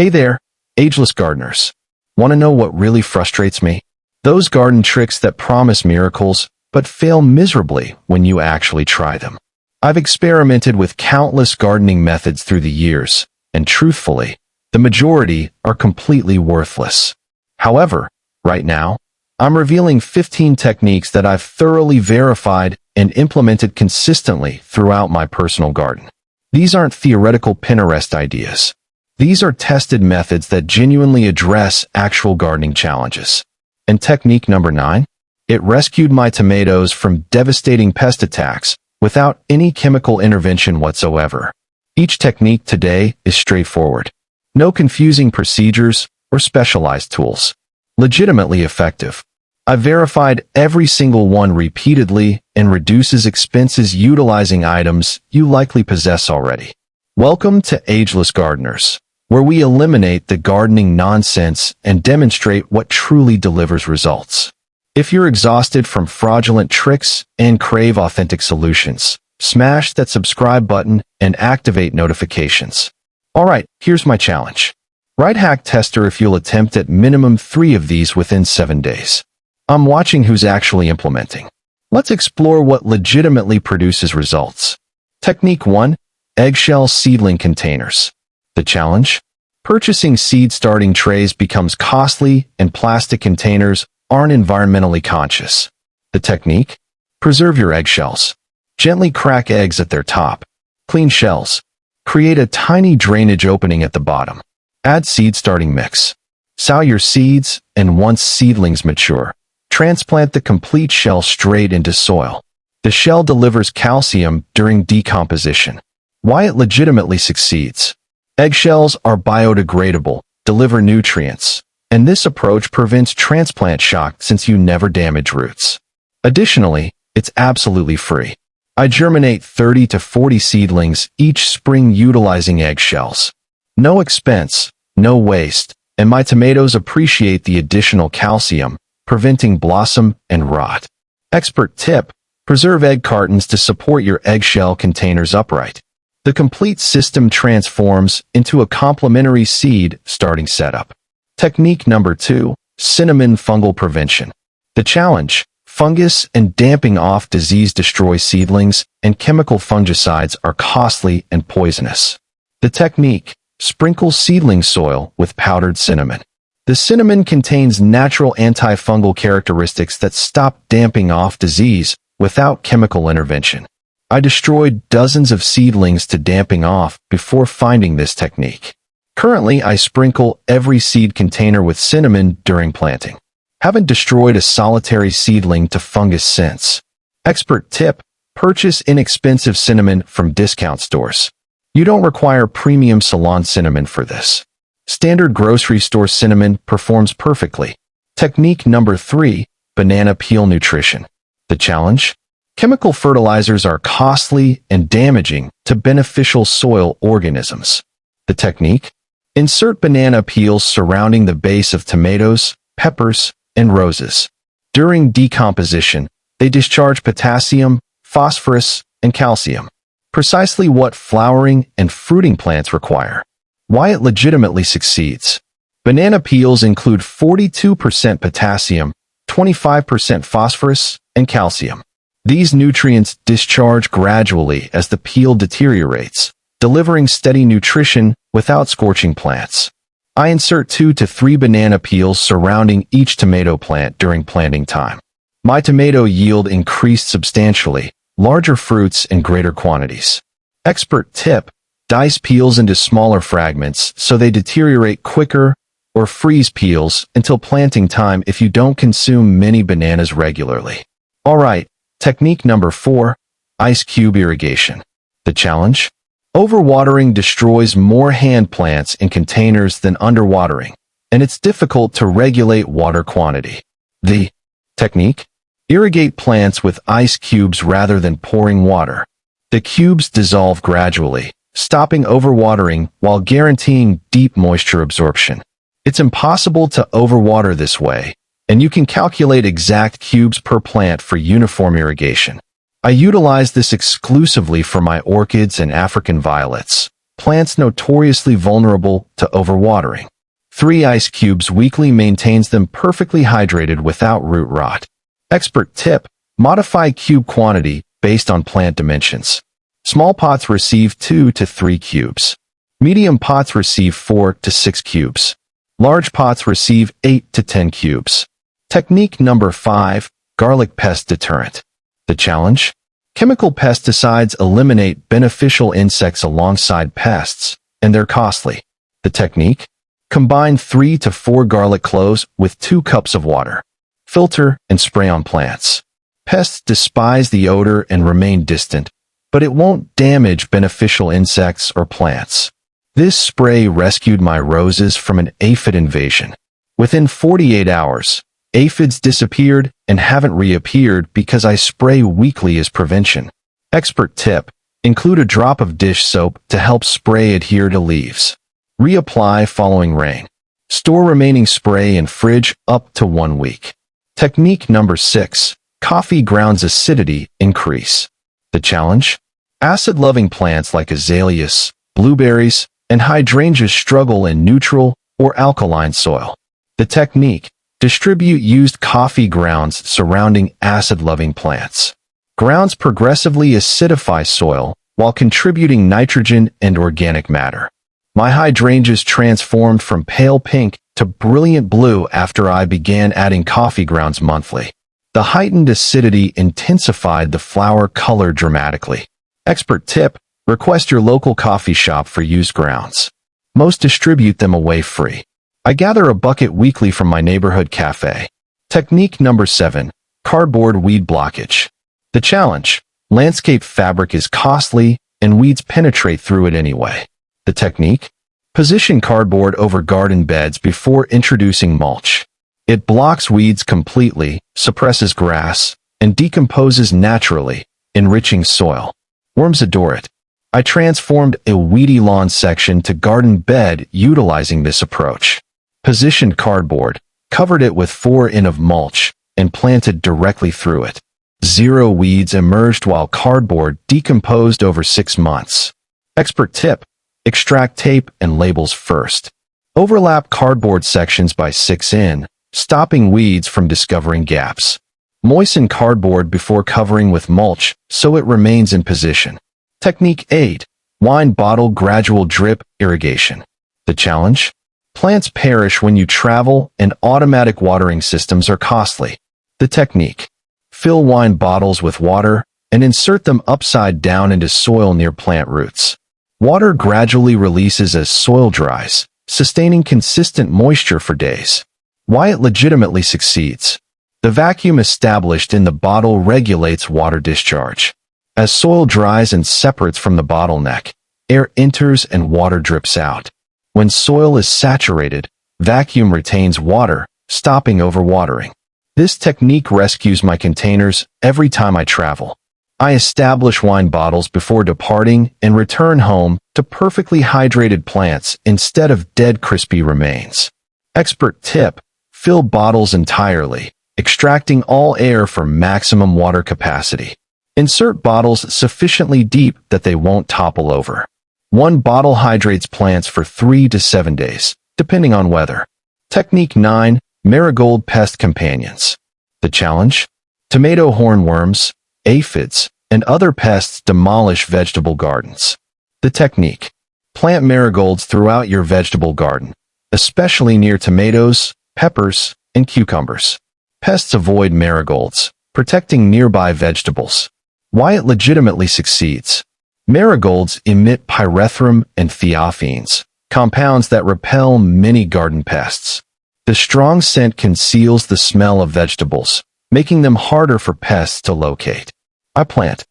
Hey there, ageless gardeners. Want to know what really frustrates me? Those garden tricks that promise miracles, but fail miserably when you actually try them. I've experimented with countless gardening methods through the years, and truthfully, the majority are completely worthless. However, right now, I'm revealing 15 techniques that I've thoroughly verified and implemented consistently throughout my personal garden. These aren't theoretical Pinterest ideas. These are tested methods that genuinely address actual gardening challenges. And technique number 9, it rescued my tomatoes from devastating pest attacks without any chemical intervention whatsoever. Each technique today is straightforward. No confusing procedures or specialized tools. Legitimately effective. I've verified every single one repeatedly and reduces expenses utilizing items you likely possess already. Welcome to Ageless Gardeners, where we eliminate the gardening nonsense and demonstrate what truly delivers results. If you're exhausted from fraudulent tricks and crave authentic solutions, smash that subscribe button and activate notifications. Alright, here's my challenge. Write Hack Tester if you'll attempt at minimum 3 of these within 7 days. I'm watching who's actually implementing. Let's explore what legitimately produces results. Technique 1, Eggshell Seedling Containers. The challenge? Purchasing seed starting trays becomes costly and plastic containers aren't environmentally conscious. The technique? Preserve your eggshells. Gently crack eggs at their top. Clean shells. Create a tiny drainage opening at the bottom. Add seed starting mix. Sow your seeds, and once seedlings mature, transplant the complete shell straight into soil. The shell delivers calcium during decomposition. Why it legitimately succeeds? Eggshells are biodegradable, deliver nutrients, and this approach prevents transplant shock since you never damage roots. Additionally, it's absolutely free. I germinate 30 to 40 seedlings each spring utilizing eggshells. No expense, no waste, and my tomatoes appreciate the additional calcium, preventing blossom and rot. Expert tip: preserve egg cartons to support your eggshell containers upright. The complete system transforms into a complementary seed starting setup. Technique number 2, cinnamon fungal prevention. The challenge: fungus and damping off disease destroy seedlings, and chemical fungicides are costly and poisonous. The technique: sprinkle seedling soil with powdered cinnamon. The cinnamon contains natural antifungal characteristics that stop damping off disease without chemical intervention. I destroyed dozens of seedlings to damping off before finding this technique. Currently, I sprinkle every seed container with cinnamon during planting. Haven't destroyed a solitary seedling to fungus since. Expert tip: purchase inexpensive cinnamon from discount stores. You don't require premium salon cinnamon for this. Standard grocery store cinnamon performs perfectly. Technique number 3, banana peel nutrition. The challenge? Chemical fertilizers are costly and damaging to beneficial soil organisms. The technique? Insert banana peels surrounding the base of tomatoes, peppers, and roses. During decomposition, they discharge potassium, phosphorus, and calcium. Precisely what flowering and fruiting plants require. Why it legitimately succeeds. Banana peels include 42% potassium, 25% phosphorus, and calcium. These nutrients discharge gradually as the peel deteriorates, delivering steady nutrition without scorching plants. I insert 2 to 3 banana peels surrounding each tomato plant during planting time. My tomato yield increased substantially, larger fruits in greater quantities. Expert tip: dice peels into smaller fragments so they deteriorate quicker, or freeze peels until planting time if you don't consume many bananas regularly. Alright, technique number 4, ice cube irrigation. The challenge? Overwatering destroys more hand plants in containers than underwatering, and it's difficult to regulate water quantity. The technique? Irrigate plants with ice cubes rather than pouring water. The cubes dissolve gradually, stopping overwatering while guaranteeing deep moisture absorption. It's impossible to overwater this way, and you can calculate exact cubes per plant for uniform irrigation. I utilize this exclusively for my orchids and African violets, Plants notoriously vulnerable to overwatering. 3 ice cubes weekly maintains them perfectly hydrated without root rot. Expert tip: modify cube quantity based on plant dimensions. Small pots receive 2 to 3 cubes. Medium pots receive 4 to 6 cubes. Large pots receive 8 to 10 cubes. Technique number 5. Garlic pest deterrent. The challenge? Chemical pesticides eliminate beneficial insects alongside pests, and they're costly. The technique? Combine 3 to 4 garlic cloves with 2 cups of water. Filter and spray on plants. Pests despise the odor and remain distant, but it won't damage beneficial insects or plants. This spray rescued my roses from an aphid invasion. Within 48 hours, aphids disappeared and haven't reappeared because I spray weekly as prevention. Expert tip: include a drop of dish soap to help spray adhere to leaves. Reapply following rain. Store remaining spray in fridge up to 1 week. Technique number 6. Coffee grounds acidity increase. The challenge? Acid-loving plants like azaleas, blueberries, and hydrangeas struggle in neutral or alkaline soil. The technique: distribute used coffee grounds surrounding acid-loving plants. Grounds progressively acidify soil while contributing nitrogen and organic matter. My hydrangeas transformed from pale pink to brilliant blue after I began adding coffee grounds monthly. The heightened acidity intensified the flower color dramatically. Expert tip: request your local coffee shop for used grounds. Most distribute them away free. I gather a bucket weekly from my neighborhood cafe. Technique number 7. Cardboard weed blockage. The challenge: landscape fabric is costly and weeds penetrate through it anyway. The technique? Position cardboard over garden beds before introducing mulch. It blocks weeds completely, suppresses grass, and decomposes naturally, enriching soil. Worms adore it. I transformed a weedy lawn section to garden bed utilizing this approach. Positioned cardboard, covered it with 4 in of mulch, and planted directly through it. 0 weeds emerged while cardboard decomposed over 6 months. Expert tip: extract tape and labels first. Overlap cardboard sections by 6 in, stopping weeds from discovering gaps. Moisten cardboard before covering with mulch so it remains in position. Technique 8. Wine bottle gradual drip irrigation. The challenge? Plants perish when you travel and automatic watering systems are costly. The technique: fill wine bottles with water and insert them upside down into soil near plant roots. Water gradually releases as soil dries, sustaining consistent moisture for days. Why it legitimately succeeds. The vacuum established in the bottle regulates water discharge. As soil dries and separates from the bottleneck, air enters and water drips out. When soil is saturated, vacuum retains water, stopping overwatering. This technique rescues my containers every time I travel. I establish wine bottles before departing and return home to perfectly hydrated plants instead of dead crispy remains. Expert tip: fill bottles entirely, extracting all air for maximum water capacity. Insert bottles sufficiently deep that they won't topple over. 1 bottle hydrates plants for 3 to 7 days, depending on weather. Technique 9. Marigold pest companions. The challenge? Tomato hornworms, aphids, and other pests demolish vegetable gardens. The technique: plant marigolds throughout your vegetable garden, especially near tomatoes, peppers, and cucumbers. Pests avoid marigolds, protecting nearby vegetables. Why it legitimately succeeds. Marigolds emit pyrethrum and thiophene, compounds that repel many garden pests. The strong scent conceals the smell of vegetables, making them harder for pests to locate. I plant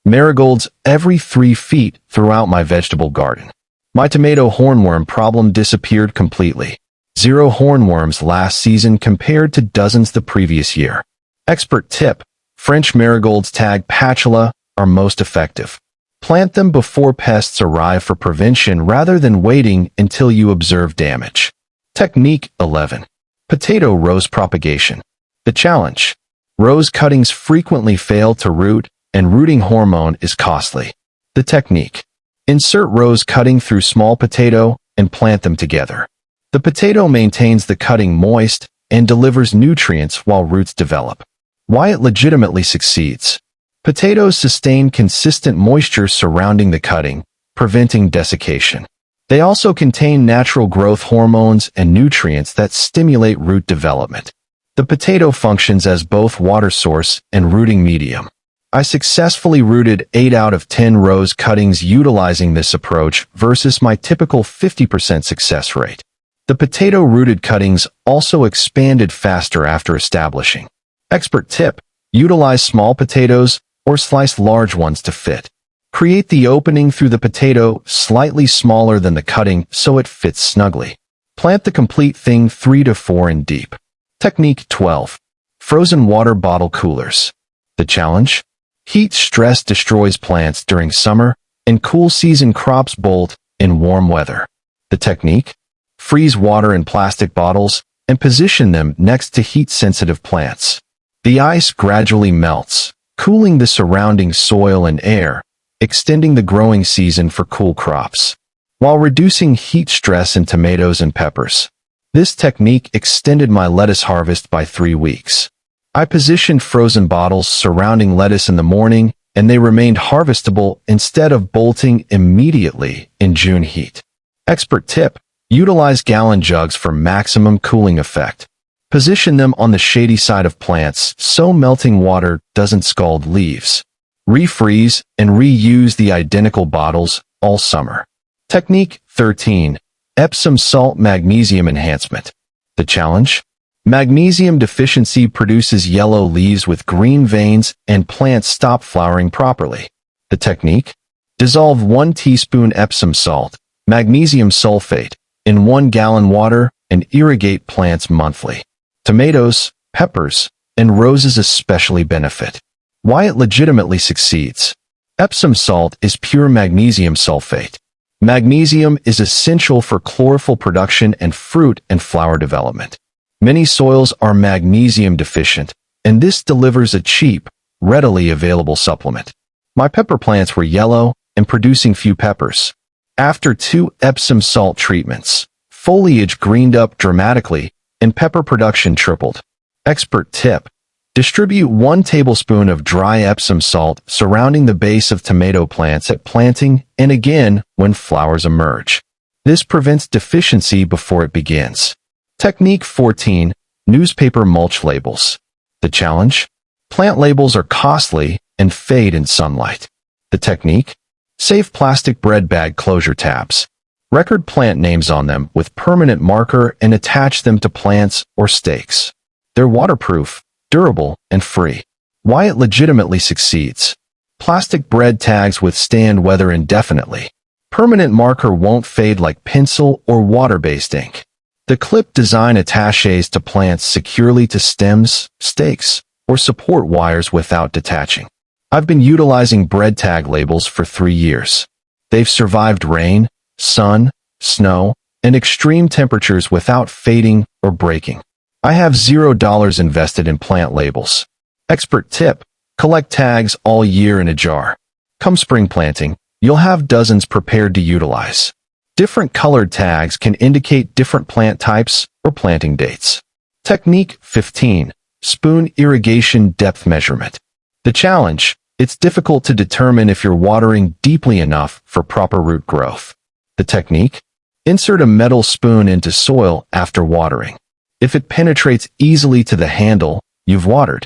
marigolds every 3 feet throughout my vegetable garden. My tomato hornworm problem disappeared completely. 0 hornworms last season compared to dozens the previous year. Expert tip: French marigolds tag patula are most effective. Plant them before pests arrive for prevention rather than waiting until you observe damage. Technique 11. Potato rose propagation. The challenge: rose cuttings frequently fail to root, and rooting hormone is costly. The technique: Insert rows cutting through small potato and plant them together. The potato maintains the cutting moist and delivers nutrients while roots develop. Why it legitimately succeeds. Potatoes sustain consistent moisture surrounding the cutting, preventing desiccation. They also contain natural growth hormones and nutrients that stimulate root development. The potato functions as both water source and rooting medium. I successfully rooted 8 out of 10 rows cuttings utilizing this approach versus my typical 50% success rate. The potato-rooted cuttings also expanded faster after establishing. Expert tip: utilize small potatoes or slice large ones to fit. Create the opening through the potato slightly smaller than the cutting so it fits snugly. Plant the complete thing 3 to 4 in deep. Technique 12. Frozen water bottle coolers. The challenge? Heat stress destroys plants during summer, and cool season crops bolt in warm weather. The technique? Freeze water in plastic bottles and position them next to heat-sensitive plants. The ice gradually melts, cooling the surrounding soil and air, extending the growing season for cool crops, while reducing heat stress in tomatoes and peppers. This technique extended my lettuce harvest by 3 weeks. I positioned frozen bottles surrounding lettuce in the morning, and they remained harvestable instead of bolting immediately in June heat. Expert tip: utilize gallon jugs for maximum cooling effect. Position them on the shady side of plants so melting water doesn't scald leaves. Refreeze and reuse the identical bottles all summer. Technique 13. Epsom salt magnesium enhancement. The challenge? Magnesium deficiency produces yellow leaves with green veins and plants stop flowering properly. The technique? Dissolve 1 teaspoon Epsom salt, magnesium sulfate, in 1 gallon water and irrigate plants monthly. Tomatoes, peppers, and roses especially benefit. Why it legitimately succeeds. Epsom salt is pure magnesium sulfate. Magnesium is essential for chlorophyll production and fruit and flower development. Many soils are magnesium deficient, and this delivers a cheap, readily available supplement. My pepper plants were yellow and producing few peppers. After 2 Epsom salt treatments, foliage greened up dramatically and pepper production tripled. Expert tip: distribute 1 tablespoon of dry Epsom salt surrounding the base of tomato plants at planting and again when flowers emerge. This prevents deficiency before it begins. Technique 14. Newspaper mulch labels. The challenge? Plant labels are costly and fade in sunlight. The technique? Save plastic bread bag closure tabs. Record plant names on them with permanent marker and attach them to plants or stakes. They're waterproof, durable, and free. Why it legitimately succeeds. Plastic bread tags withstand weather indefinitely. Permanent marker won't fade like pencil or water-based ink. The clip design attaches to plants securely to stems, stakes, or support wires without detaching. I've been utilizing bread tag labels for 3 years. They've survived rain, sun, snow, and extreme temperatures without fading or breaking. I have $0 invested in plant labels. Expert tip: collect tags all year in a jar. Come spring planting, you'll have dozens prepared to utilize. Different colored tags can indicate different plant types or planting dates. Technique 15. Spoon irrigation depth measurement. The challenge: it's difficult to determine if you're watering deeply enough for proper root growth. The technique? Insert a metal spoon into soil after watering. If it penetrates easily to the handle, you've watered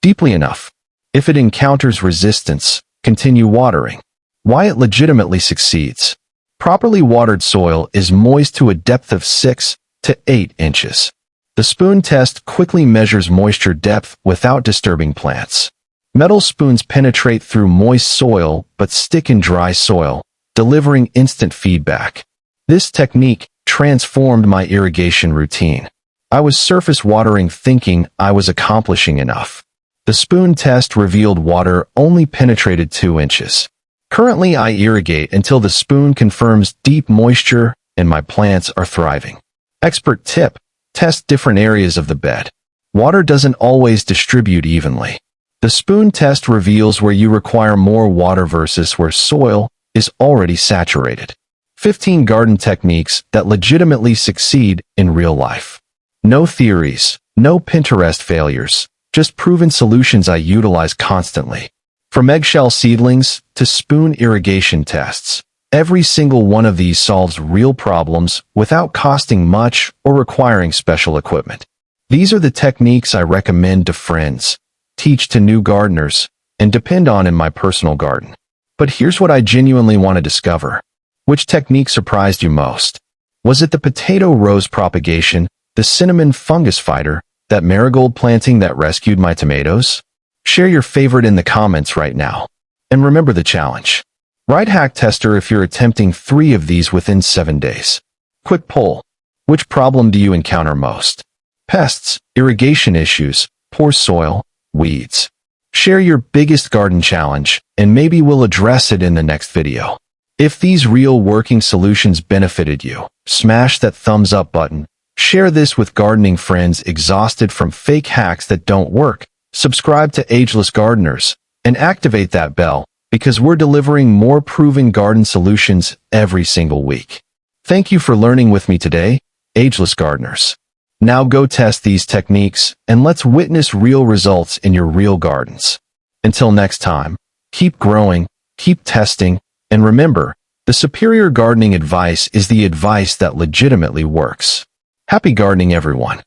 deeply enough. If it encounters resistance, continue watering. Why it legitimately succeeds. Properly watered soil is moist to a depth of 6 to 8 inches. The spoon test quickly measures moisture depth without disturbing plants. Metal spoons penetrate through moist soil but stick in dry soil, delivering instant feedback. This technique transformed my irrigation routine. I was surface watering thinking I was accomplishing enough. The spoon test revealed water only penetrated 2 inches. Currently, I irrigate until the spoon confirms deep moisture and my plants are thriving. Expert tip: test different areas of the bed. Water doesn't always distribute evenly. The spoon test reveals where you require more water versus where soil is already saturated. 15 garden techniques that legitimately succeed in real life. No theories, no Pinterest failures, just proven solutions I utilize constantly. From eggshell seedlings to spoon irrigation tests, every single one of these solves real problems without costing much or requiring special equipment. These are the techniques I recommend to friends, teach to new gardeners, and depend on in my personal garden. But here's what I genuinely want to discover. Which technique surprised you most? Was it the potato rose propagation, the cinnamon fungus fighter, that marigold planting that rescued my tomatoes? Share your favorite in the comments right now. And remember the challenge. Write hack tester if you're attempting 3 of these within 7 days. Quick poll. Which problem do you encounter most? Pests, irrigation issues, poor soil, weeds. Share your biggest garden challenge, and maybe we'll address it in the next video. If these real working solutions benefited you, smash that thumbs up button, share this with gardening friends exhausted from fake hacks that don't work, subscribe to Ageless Gardeners, and activate that bell, because we're delivering more proven garden solutions every single week. Thank you for learning with me today, Ageless Gardeners. Now go test these techniques, and let's witness real results in your real gardens. Until next time, keep growing, keep testing, and remember, the superior gardening advice is the advice that legitimately works. Happy gardening, everyone.